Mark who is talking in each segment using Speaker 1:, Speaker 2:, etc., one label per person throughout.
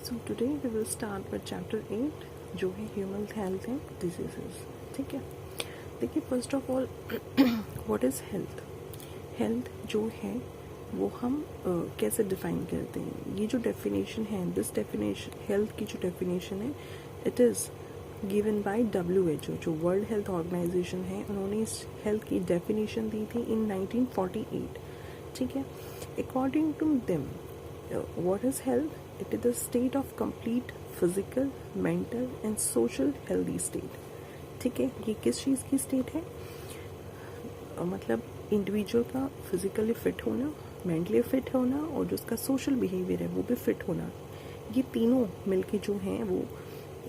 Speaker 1: So today we will start with chapter 8 जो है human health and diseases. ठीक है, देखिए first of all what is health. Health जो है वो हम कैसे डिफाइन करते हैं. ये जो डेफिनेशन है, दिस डेफिनेशन हेल्थ की जो डेफिनेशन है, it is given by WHO जो वर्ल्ड हेल्थ ऑर्गेनाइजेशन है. उन्होंने इस हेल्थ की डेफिनेशन दी थी इन 1948. ठीक है, according to them what is health? It is the state of complete physical, mental and social healthy state. ठीक है, ये किस चीज़ की स्टेट है? मतलब इंडिविजुअल का फिजिकली फिट होना, मेंटली फिट होना और जो उसका सोशल बिहेवियर है वो भी फिट होना. ये तीनों मिलके जो हैं वो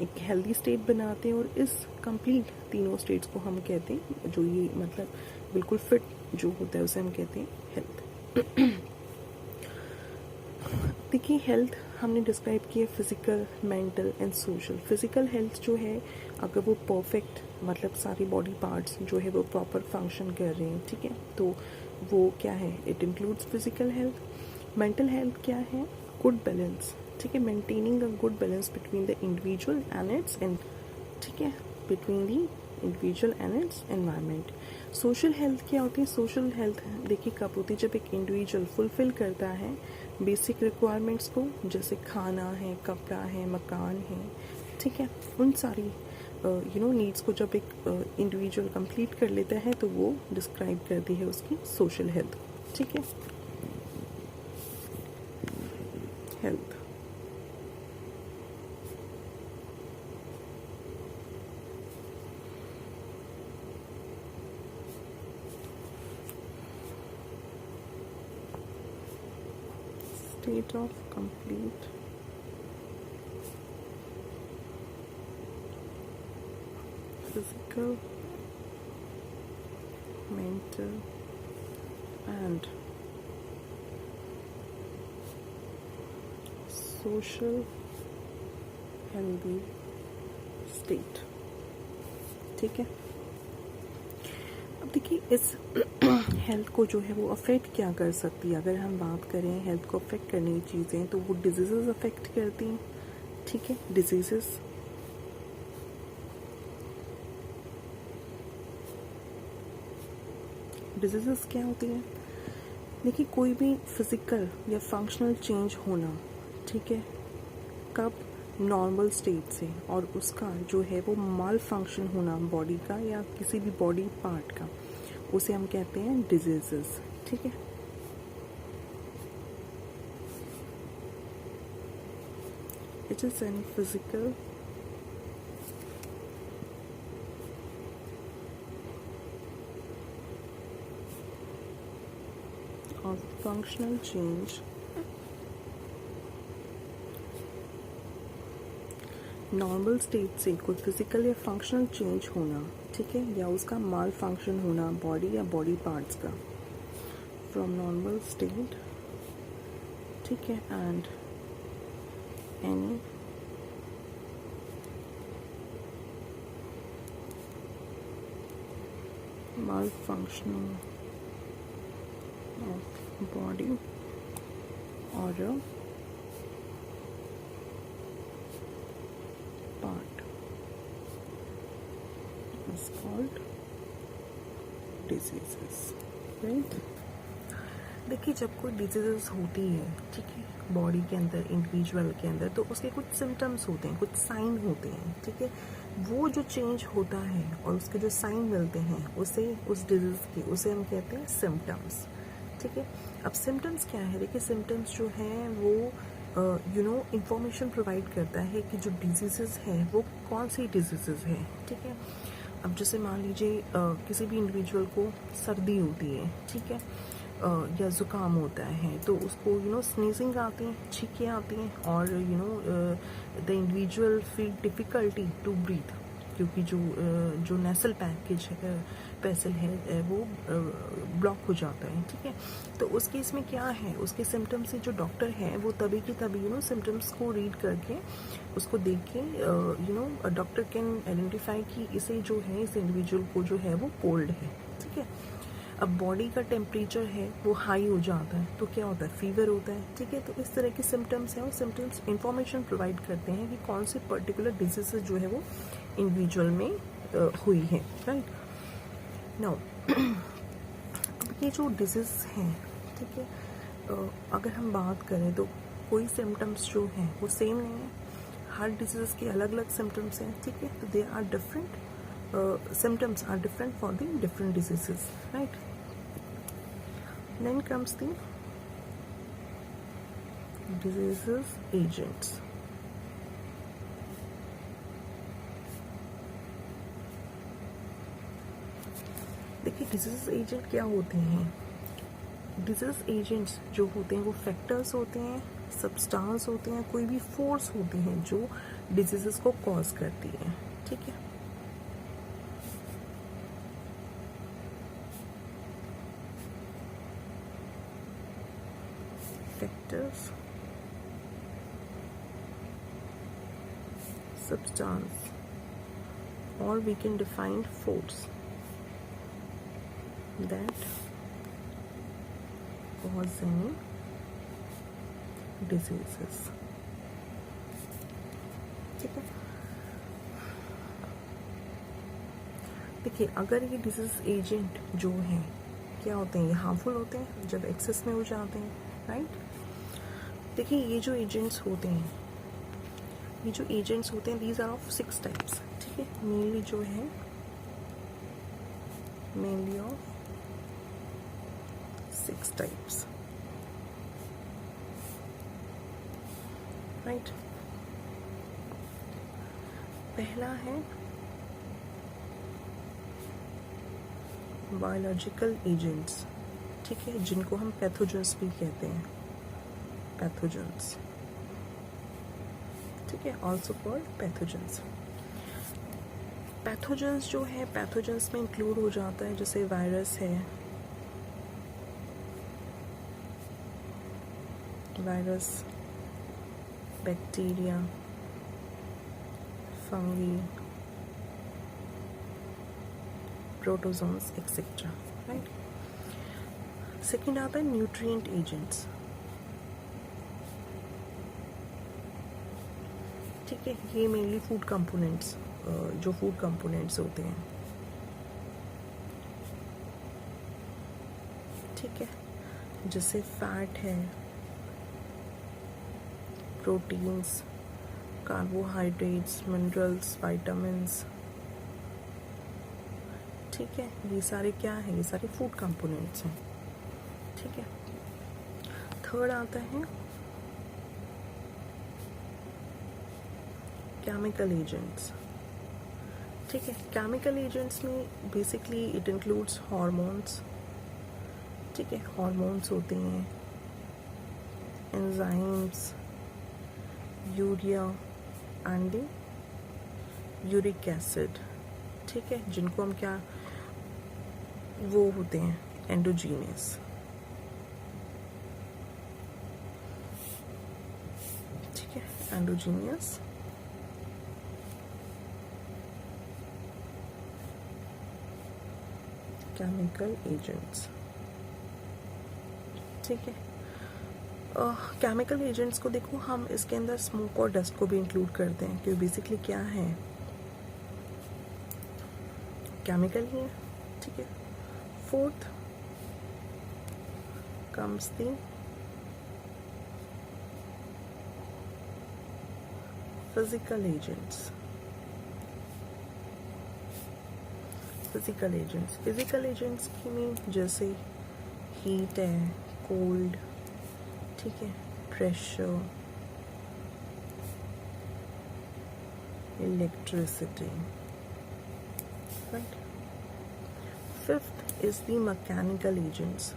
Speaker 1: एक हेल्दी स्टेट बनाते हैं और इस कंप्लीट तीनों स्टेट्स को हम कहते हैं, जो ये मतलब बिल्कुल फिट जो होता है उसे हम कहते हैं हेल्थ. देखिए हेल्थ हमने डिस्क्राइब किया physical, mental and social. Physical health जो है अगर वो परफेक्ट मतलब सारी बॉडी पार्ट्स जो है वो प्रॉपर फंक्शन कर रहे हैं, ठीक है, तो वो क्या है, it includes physical health. Mental health क्या है, गुड बैलेंस. ठीक है, maintaining a good balance between the individual and it's ठीक है, between the individual and it's environment. Social health क्या होती है? सोशल हेल्थ देखिए कब होती है, जब एक इंडिविजुअल फुलफिल करता है बेसिक रिक्वायरमेंट्स को, जैसे खाना है, कपड़ा है, मकान है, ठीक है, उन सारी नीड्स को जब एक इंडिविजुअल कंप्लीट कर लेता है तो वो डिस्क्राइब करती है उसकी सोशल हेल्थ. ठीक है, health. State of complete physical, mental and social healthy state. ठीक है, अब देखिए इस हेल्थ को जो है वो अफेक्ट क्या कर सकती है. अगर हम बात करें हेल्थ को अफेक्ट करने की चीज़ें, तो वो डिजीज़ेस अफेक्ट करती हैं. ठीक है, डिजीज़ेस क्या होती है? देखिए कोई भी फिजिकल या फंक्शनल चेंज होना, ठीक है, कब नॉर्मल स्टेट से, और उसका जो है वो माल फंक्शन होना बॉडी का या किसी भी बॉडी पार्ट का, उसे हम कहते हैं डिजीजेस. ठीक है, इट इज एनी फिजिकल और फंक्शनल चेंज नॉर्मल स्टेट से कोई फिजिकल या फंक्शनल चेंज होना, ठीक है, या उसका माल फंक्शन होना बॉडी या बॉडी पार्ट्स का फ्रॉम नॉर्मल स्टेट. ठीक है, and any mall functioning of body और part is called diseases, right? देखिए जब कोई डिजीजेस होती है, ठीक है, बॉडी के अंदर, इंडिविजुअल के अंदर, तो उसके कुछ सिम्टम्स होते हैं, कुछ साइन होते हैं. ठीक है, वो जो चेंज होता है और उसके जो साइन मिलते हैं उसे उस डिजीज के उसे हम कहते हैं सिम्टम्स. ठीक है, अब सिम्टम्स क्या है? देखिए सिम्टम्स जो हैं वो इंफॉर्मेशन प्रोवाइड करता है कि जो डिजीजेस हैं वो कौन सी डिजीजेस हैं. ठीक है, अब जैसे मान लीजिए किसी भी इंडिविजुअल को सर्दी होती है, ठीक है, या ज़ुकाम होता है, तो उसको स्नीजिंग आती है, छींकें आती हैं, और the individual feel difficulty to breath, क्योंकि जो नेसल पैसेज है वो ब्लॉक हो जाता है. ठीक है, तो उस केस में क्या है, उसके सिम्टम्स से जो डॉक्टर है वो तभी की तभी सिम्टम्स को रीड करके उसको देख के डॉक्टर कैन आइडेंटिफाई कि इसे जो है, इस इंडिविजुअल को जो है वो कोल्ड है. ठीक है, अब बॉडी का टेम्परेचर है वो हाई हो जाता है तो क्या होता है, फीवर होता है, ठीक है। तो इस तरह के सिम्टम्स हैं और सिम्टम्स इंफॉर्मेशन प्रोवाइड करते हैं कि कौन से पर्टिकुलर डिजीजेस जो है वो इंडिविजुअल में हुई है, राइट। नाउ अब ये जो डिजीज हैं, ठीक है, अगर हम बात करें तो कोई सिम्टम्स जो हैं वो सेम नहीं है, हर डिजीज के अलग अलग सिम्टम्स हैं, ठीक है। तो they are different, symptoms are different for the different diseases, right? Then comes the diseases agents. देखिए डिजीज एजेंट क्या होते हैं। डिजीज एजेंट्स जो होते हैं वो फैक्टर्स होते हैं, सब्सटेंस होते हैं, कोई भी फोर्स होती हैं जो डिजीजेस को कॉज करती है, ठीक है। Factors, substance, or we can define force that cause any diseases, ठीक है। देखिए अगर ये डिजीज एजेंट जो हैं क्या होते हैं, ये हार्मफुल होते हैं जब एक्सेस में हो जाते हैं, राइट। देखिए ये जो एजेंट्स होते हैं, ये जो एजेंट्स होते हैं दीज आर ऑफ 6 टाइप्स, ठीक है। मेनली जो है मेनली ऑफ 6 टाइप्स, राइट। पहला है बायोलॉजिकल एजेंट्स, ठीक है, जिनको हम पैथोजेंस भी कहते हैं, पैथोजेंस, ठीक है, ऑल्सो कॉल्ड पैथोजेंस। पैथोजेंस जो है पैथोजेंस में इंक्लूड हो जाता है जैसे वायरस है, virus, bacteria, fungi, protozoans etcetera, right. Second आता है न्यूट्रिएंट एजेंट्स, ठीक है। ये मेनली फूड कंपोनेंट्स, जो फूड कंपोनेंट्स होते हैं, ठीक है, जैसे फैट है, प्रोटीन्स, कार्बोहाइड्रेट्स, मिनरल्स, विटामिन्स, ठीक है। ये सारे क्या है, ये सारे फूड कंपोनेंट्स हैं, ठीक है। थर्ड आता है केमिकल एजेंट्स, ठीक है। केमिकल एजेंट्स में बेसिकली इट इंक्लूड्स हार्मोन्स, ठीक है, हार्मोन्स होते हैं, enzymes, urea and uric acid, ठीक है, जिनको हम क्या वो होते हैं एंडोजीनियस, ठीक है, एंडोजीनियस केमिकल एजेंट्स, ठीक है। केमिकल एजेंट्स को देखो हम इसके अंदर स्मोक और डस्ट को भी इंक्लूड करते हैं क्योंकि बेसिकली क्या है, केमिकल ही है, ठीक है। Fourth comes the physical agents, physical agents, physical agents की में जैसे हीट है, कोल्ड, ठीक है, pressure, electricity, right. Fifth is the mechanical agents,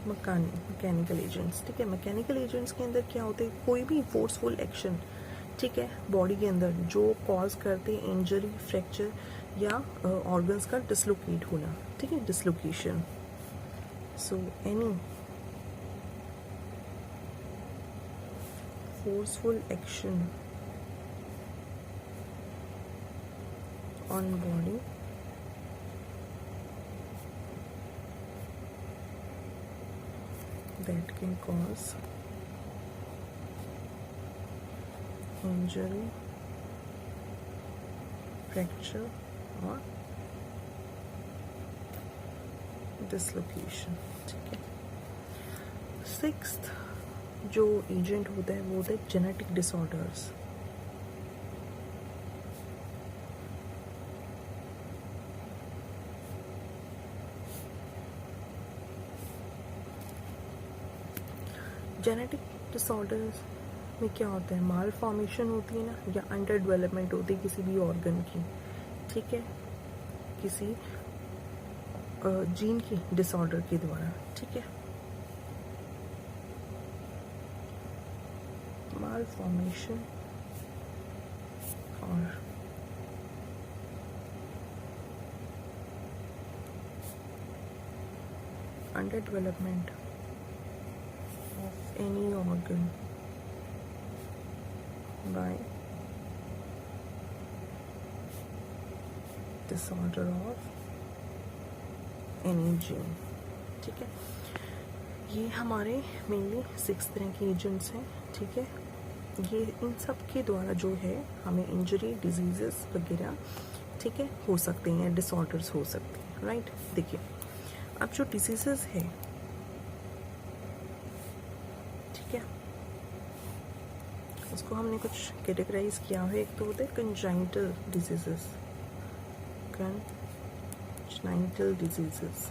Speaker 1: mechanical agents, ठीक है। मैकेनिकल एजेंट्स के अंदर क्या होते हैं, कोई भी फोर्सफुल एक्शन, ठीक है, बॉडी के अंदर जो कॉज करते हैं इंजरी, फ्रैक्चर या ऑर्गन्स का डिसलोकेट होना, ठीक है, dislocation. So any forceful action on body that can cause injury, fracture or dislocation. ठीक है। सिक्स्थ जो एजेंट होता है वो होता है जेनेटिक डिसऑर्डर्स। जेनेटिक डिसऑर्डर्स में क्या होता है, माल फॉर्मेशन होती है ना, या अंडर डेवलपमेंट होती है किसी भी ऑर्गन की। ठीक है, किसी जीन की डिसऑर्डर के द्वारा। ठीक है, माल फॉर्मेशन और under development of any organ by disorder of any gene. ठीक है, ये हमारे मेनली 6 तरह के एजेंट्स हैं। ठीक है, ये इन सब के द्वारा जो है हमें इंजरी, डिजीजेस वगैरह, ठीक है, हो सकते हैं, डिसऑर्डर्स हो सकते हैं। राइट, देखिए अब जो डिजीजेस है, ठीक है, उसको हमने कुछ कैटेगराइज किया है। एक तो होता है कंजाइनटल डिजीजेस, कंजाइनटल डिजीजेस।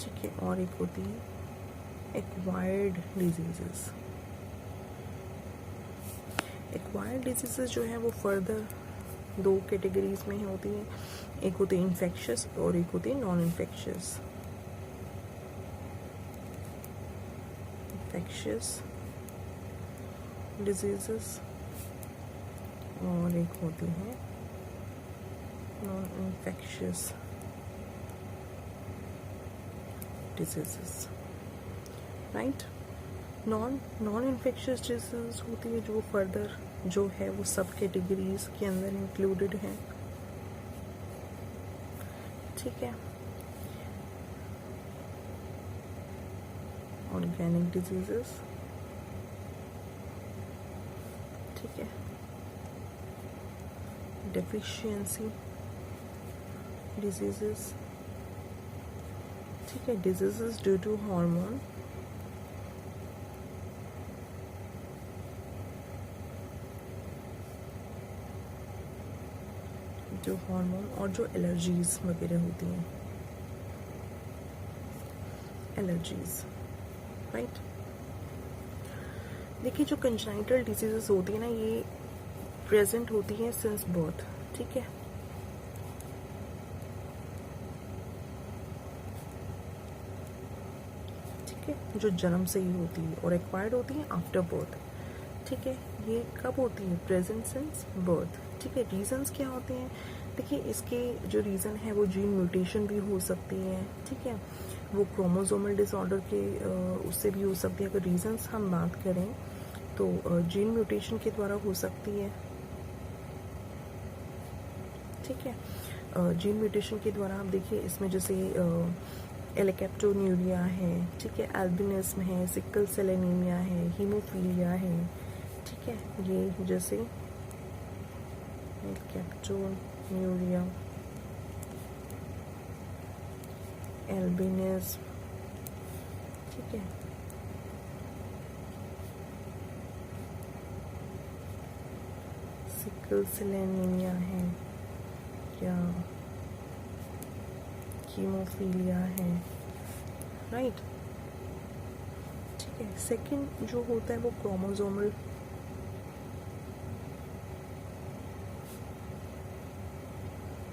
Speaker 1: ठीक है, और एक होती है एक्वायर्ड डिजीजेस। एक्वायर्ड डिजीजेस जो है वो फर्दर 2 कैटेगरीज में होती हैं। एक होती है इन्फेक्शियस और एक होती है नॉन इन्फेक्शियस। इन्फेक्शियस डिजीजेस और एक होती है non infectious diseases. Right, non infectious disease होती है जो फर्दर जो है वो सब कैटेगरीज के अंदर इंक्लूडेड है। ठीक है, ऑर्गेनिक डिजीजेस। ठीक है, डेफिशिएंसी डिजीजेस। ठीक है, डिजीजेस ड्यू टू हार्मोन। जो हार्मोन और जो एलर्जीज वगैरह होती हैं, एलर्जीज। राइट, देखिए जो कंजाइनटल डिजीजेस होती है ना, ये प्रेजेंट होती है सिंस बर्थ। ठीक है, ठीक है, जो जन्म से ही होती है, और एक्वायर्ड होती है आफ्टर बर्थ। ठीक है, ये कब होती है, प्रेजेंट सिंस बर्थ। ठीक है, रीजंस क्या होते हैं, देखिए इसके जो रीज़न है वो जीन म्यूटेशन भी हो सकती है। ठीक है, वो क्रोमोसोमल डिसऑर्डर के उससे भी हो सकती है। अगर रीजंस हम बात करें तो जीन म्यूटेशन के द्वारा हो सकती है। ठीक है, जीन म्यूटेशन के द्वारा आप देखिए इसमें जैसे एलेकेप्टोन्यूरिया है, ठीक है, एल्बिनिज्म है, सिकल सेल एनीमिया है, हीमोफीलिया है। ठीक है, ये जैसे एलेकेप्टोन्यूरिया, एल्बिनिज्म, ठीक है, सिकल सेल एनीमिया है, क्या हीमोफीलिया है। राइट, ठीक है, सेकंड जो होता है वो क्रोमोसोमल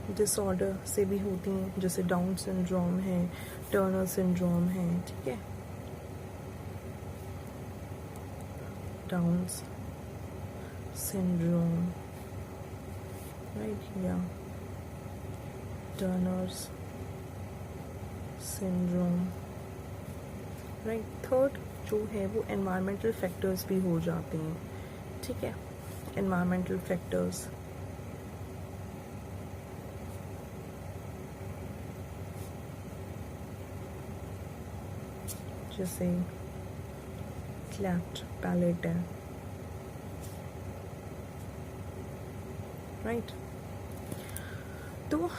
Speaker 1: डिसऑर्डर से भी होती हैं, जैसे डाउन सिंड्रोम है, टर्नर सिंड्रोम है। ठीक है, डाउन सिंड्रोम, राइट, या टर्नर्स सिंड्रोम। राइट, थर्ड जो है वो एनवायरमेंटल फैक्टर्स भी हो जाते हैं। ठीक है, एनवायरमेंटल फैक्टर्स जैसे क्लैफ्ट पैलेट है, राइट। तो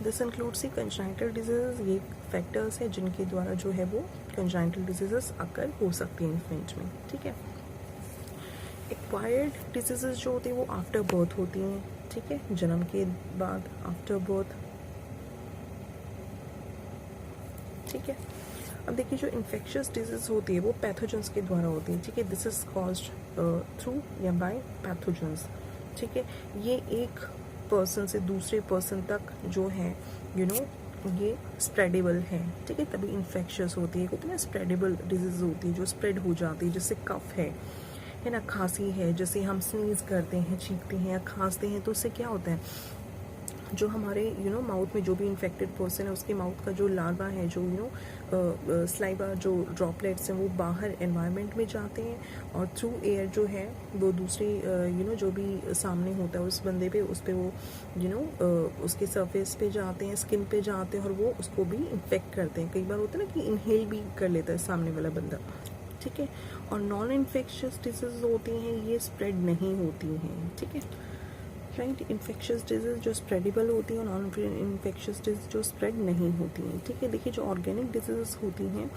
Speaker 1: दिस इंक्लूड्स कंजाइटल डिजीजेस। ये फैक्टर्स है जिनके द्वारा जो है वो कंजाइटल डिजीजेस अकर हो सकती हैं इन्फेंट में, ठीक है। एक्वायर्ड डिजीजेस जो होती हैं वो आफ्टर बर्थ होती हैं, ठीक है, जन्म के बाद, आफ्टर बर्थ, ठीक है। अब देखिए जो इन्फेक्शियस डिजीज होती है वो पैथोजेंस के द्वारा होती है, ठीक है। दिस इज कॉज्ड थ्रू या बाय पैथोजेंस, ठीक है। ये एक पर्सन से दूसरे पर्सन तक जो है ये स्प्रेडेबल है, ठीक है, तभी इन्फेक्शियस होती है। होती है ना स्प्रेडेबल डिजीज होती है जो स्प्रेड हो जाती है, जैसे कफ है ना, खांसी है, जैसे हम स्नीज करते हैं, छींकते हैं या खांसते हैं तो उससे क्या होता है, जो हमारे माउथ में जो भी इन्फेक्टेड पर्सन है उसके माउथ का जो लार्वा है, जो स्लाइवा, जो ड्रॉपलेट्स हैं वो बाहर एनवायरनमेंट में जाते हैं और थ्रू एयर जो है वो दूसरे जो भी सामने होता है उस बंदे पे, उस पे वो उसके सरफेस पे जाते हैं, स्किन पे जाते हैं और वो उसको भी इन्फेक्ट करते हैं। कई बार होता है ना कि इनहेल भी कर लेता है सामने वाला बंदा, ठीक है। और नॉन इन्फेक्शियस डिजीज होती हैं ये स्प्रेड नहीं होती हैं, ठीक है, राइट। इन्फेक्शियस डिजीज जो स्प्रेडेबल होती हैं, नॉन इन्फेक्शियस डिजीज जो स्प्रेड नहीं होती हैं, ठीक है। देखिए जो ऑर्गेनिक डिजीजेस होती हैं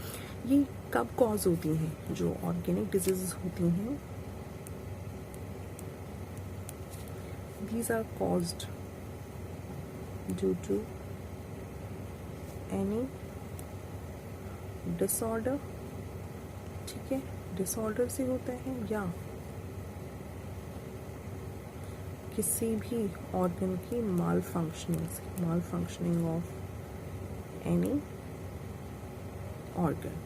Speaker 1: ये कब कॉज होती हैं, जो ऑर्गेनिक डिजीजेस होती हैं these are caused due to any disorder, ठीक है, डिसऑर्डर से होता है या किसी भी ऑर्गन की माल फंक्शनिंग ऑफ एनी ऑर्गन,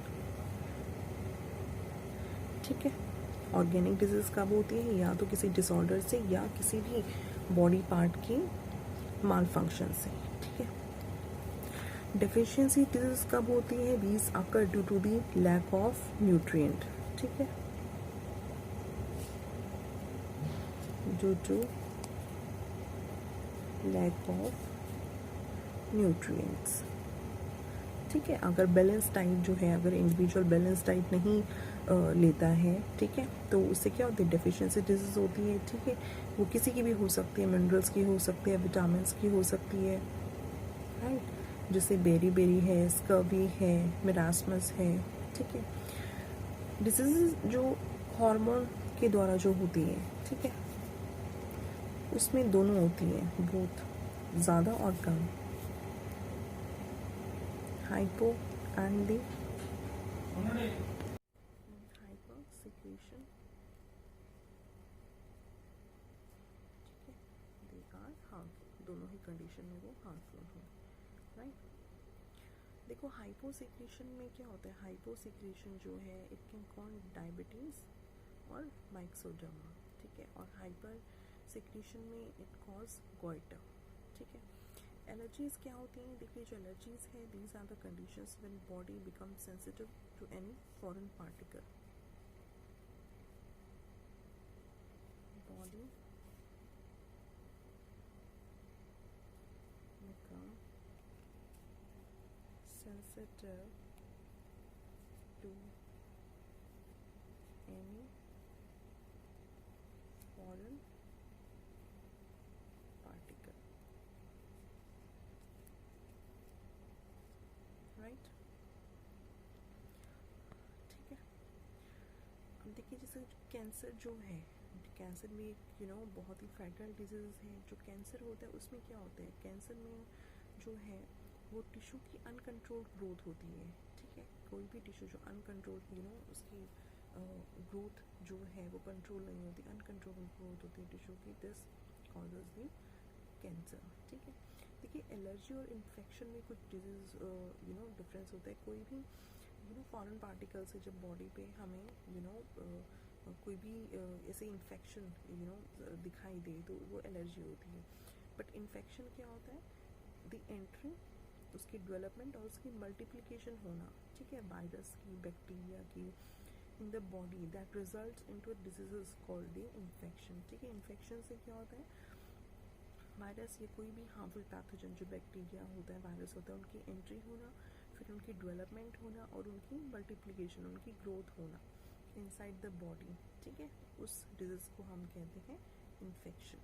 Speaker 1: ठीक है। ऑर्गेनिक डिजीज कब होती है, या तो किसी डिसऑर्डर से या किसी भी बॉडी पार्ट की माल फंक्शन से, ठीक है। डेफिशिएंसी डिजीज कब होती है, these occur due to the lack of nutrient, ठीक है, due to lack of nutrients, ठीक है। अगर बैलेंस डाइट जो है, अगर इंडिविजुअल बैलेंस डाइट नहीं लेता है, ठीक है, तो उससे क्या होती है, डेफिशिएंसी डिजीज होती है, ठीक है। वो किसी की भी हो सकती है, मिनरल्स की हो सकती है, विटामिन की हो सकती है, राइट, जैसे बेरी है, स्कर्वी है, मिरास्मस है, ठीक है। डिजीज जो हार्मोन के द्वारा जो होती है, ठीक है, उसमें दोनों होती हैं, बहुत ज़्यादा और कम, hypo and the hyper secretion, ठीक है, दे आर हार्मफुल, दोनों ही कंडीशन में वो हार्मफुल हो, राइट। देखो हाइपो सिक्रेशन में क्या होता है, हाइपो सिक्रेशन जो है इट कैन कॉज डायबिटीज़ और माइक्सोडर्मा, ठीक है, और हाइपर सिक्रेशन में इट कॉज गोइटर, ठीक है। एलर्जीज क्या होती हैं, देखिए जो एलर्जीज है these are the conditions when body become sensitive to any foreign particle, body become sensitive to any foreign particle, right, ठीक है। अब देखिए जैसे कैंसर जो है, कैंसर में बहुत ही फैटल डिजीज है। जो कैंसर होता है उसमें क्या होता है, कैंसर में जो है वो टिश्यू की अनकंट्रोल्ड ग्रोथ होती है, ठीक है। कोई भी टिश्यू जो अनकंट्रोल्ड उसकी ग्रोथ जो है वो कंट्रोल नहीं होती, अनकंट्रोल ग्रोथ होती है टिश्यू की, दिस कॉजेज द कैंसर, ठीक है। देखिए एलर्जी और इन्फेक्शन में कुछ डिजीज डिफरेंस होता है। कोई भी फॉरेन पार्टिकल से जब बॉडी पे हमें कोई भी ऐसे इन्फेक्शन दिखाई दे तो वो एलर्जी होती है। बट इन्फेक्शन क्या होता है, द एंट्री, उसकी डेवलपमेंट और उसकी मल्टीप्लिकेशन होना, ठीक है, वायरस की, बैक्टीरिया की in the body that results into diseases called the infection, ठीक है। इन्फेक्शन से क्या होता है, वायरस या कोई भी हार्मफुल पैथोजन जो बैक्टीरिया होता है, वायरस होता है, उनकी एंट्री होना, फिर उनकी डेवलपमेंट होना और उनकी मल्टीप्लिकेशन, उनकी ग्रोथ होना इनसाइड द बॉडी, ठीक है। उस डिजीज़ को हम कहते हैं इन्फेक्शन।